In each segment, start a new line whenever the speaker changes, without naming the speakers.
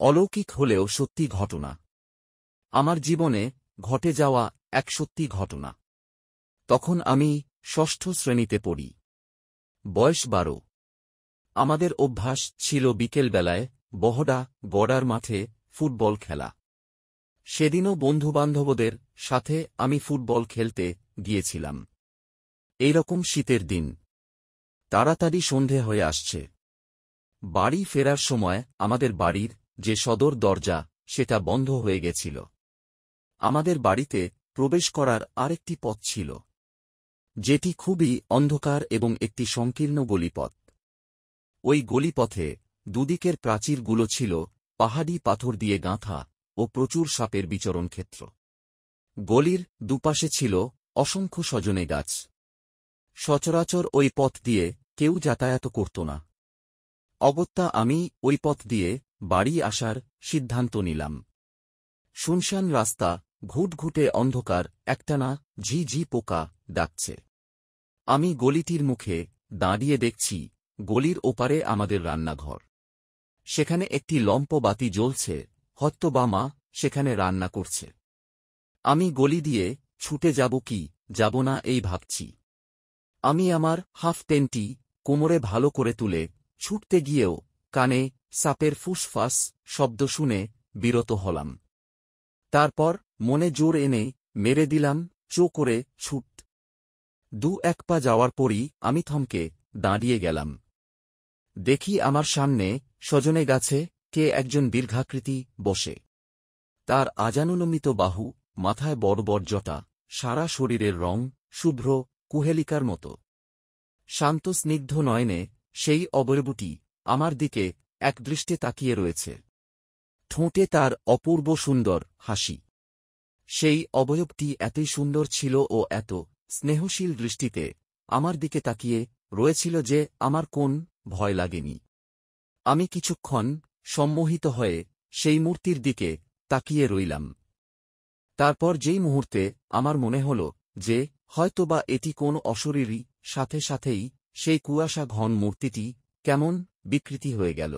অলৌকিক হলেও সত্যি ঘটনা। আমার জীবনে ঘটে যাওয়া এক সত্যি ঘটনা। তখন আমি ষষ্ঠ শ্রেণীতে পড়ি। বয়স 12। আমাদের অভ্যাস ছিল বিকেলবেলায় বহডা গড়ার মাঠে ফুটবল খেলা। সেদিনও বন্ধুবান্ধবদের সাথে আমি ফুটবল খেলতে গিয়েছিলাম। এইরকম শীতের দিন। তাড়াতাড়ি সন্ধে হয়ে আসছে। বাড়ি ফেরার সময় আমাদের বাড়ির যে সদর দরজা সেটা বন্ধ হয়ে গেছিল। আমাদের বাড়িতে প্রবেশ করার আরেকটি পথ ছিল, যেটি খুবই অন্ধকার এবং একটি সংকীর্ণ গলিপথ। ওই গলিপথে দুদিকের প্রাচীরগুলো ছিল পাহাড়ি পাথর দিয়ে গাঁথা ও প্রচুর সাপের বিচরণ ক্ষেত্র। গলির দুপাশে ছিল অসংখ্য সজনে গাছ। সচরাচর ওই পথ দিয়ে কেউ যাতায়াত করত না। অগত্যা আমি ওই পথ দিয়ে বাড়ি আসার সিদ্ধান্ত নিলাম। শুনশান রাস্তা, ঘুটঘুটে অন্ধকার, একটানা ঝি ঝি পোকা ডাকছে। আমি গলিটির মুখে দাঁড়িয়ে দেখছি গলির ওপারে আমাদের রান্নাঘর। সেখানে একটি লম্প বাতি জ্বলছে, হয়তো বা মা সেখানে রান্না করছে। আমি গলি দিয়ে ছুটে যাব কি যাব না এই ভাবছি। আমি আমার হাফ প্যান্টটি কোমরে ভালো করে তুলে ছুটতে গিয়েও কানে সাপের ফুসফাস শব্দ শুনে বিরত হলাম। তারপর মনে জোর এনে মেরে দিলাম চো করে ছুট। 2-1 পা যাওয়ার পরই আমি থমকে দাঁড়িয়ে গেলাম। দেখি আমার সামনে সজনে গাছে কে একজন দীর্ঘাকৃতি বসে। তার আজানুলম্বিত বাহু, মাথায় বড় বড় জটা, সারা শরীরের রং শুভ্র কুহেলিকার মতো। শান্ত স্নিগ্ধ নয়নে সেই অবয়বটি আমার দিকে একদৃষ্টে তাকিয়ে রয়েছে। ঠোঁটে তার অপূর্ব সুন্দর হাসি। সেই অবয়বটি এতই সুন্দর ছিল ও এত স্নেহশীল দৃষ্টিতে আমার দিকে তাকিয়ে রয়েছিল যে আমার কোন ভয় লাগেনি। আমি কিছুক্ষণ সম্মোহিত হয়ে সেই মূর্তির দিকে তাকিয়ে রইলাম। তারপর যেই মুহূর্তে আমার মনে হল যে হয়তোবা এটি কোন অশরীরী, সাথে সাথেই সেই কুয়াশা ঘন মূর্তিটি কেমন বিকৃতি হয়ে গেল।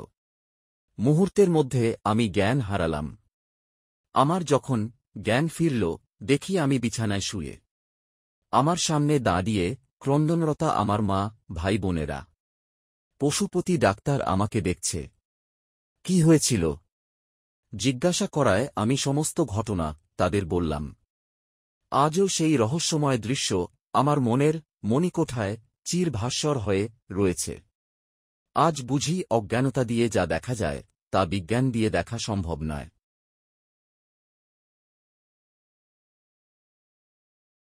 মুহূর্তের মধ্যে আমি জ্ঞান হারালাম। আমার যখন জ্ঞান ফিরল, দেখি আমি বিছানায় শুয়ে। আমার সামনে দাঁড়িয়ে ক্রন্দনরতা আমার মা, ভাই বোনেরা। পশুপতি ডাক্তার আমাকে দেখছে। কি হয়েছিল জিজ্ঞাসা করায় আমি সমস্ত ঘটনা তাদের বললাম। আজও সেই রহস্যময় দৃশ্য আমার মনের মণিকোঠায় চিরভাস্বর হয়ে রয়েছে। আজ বুঝি অজ্ঞানতা দিয়ে যা দেখা যায় তা বিজ্ঞান দিয়ে দেখা সম্ভব নয়।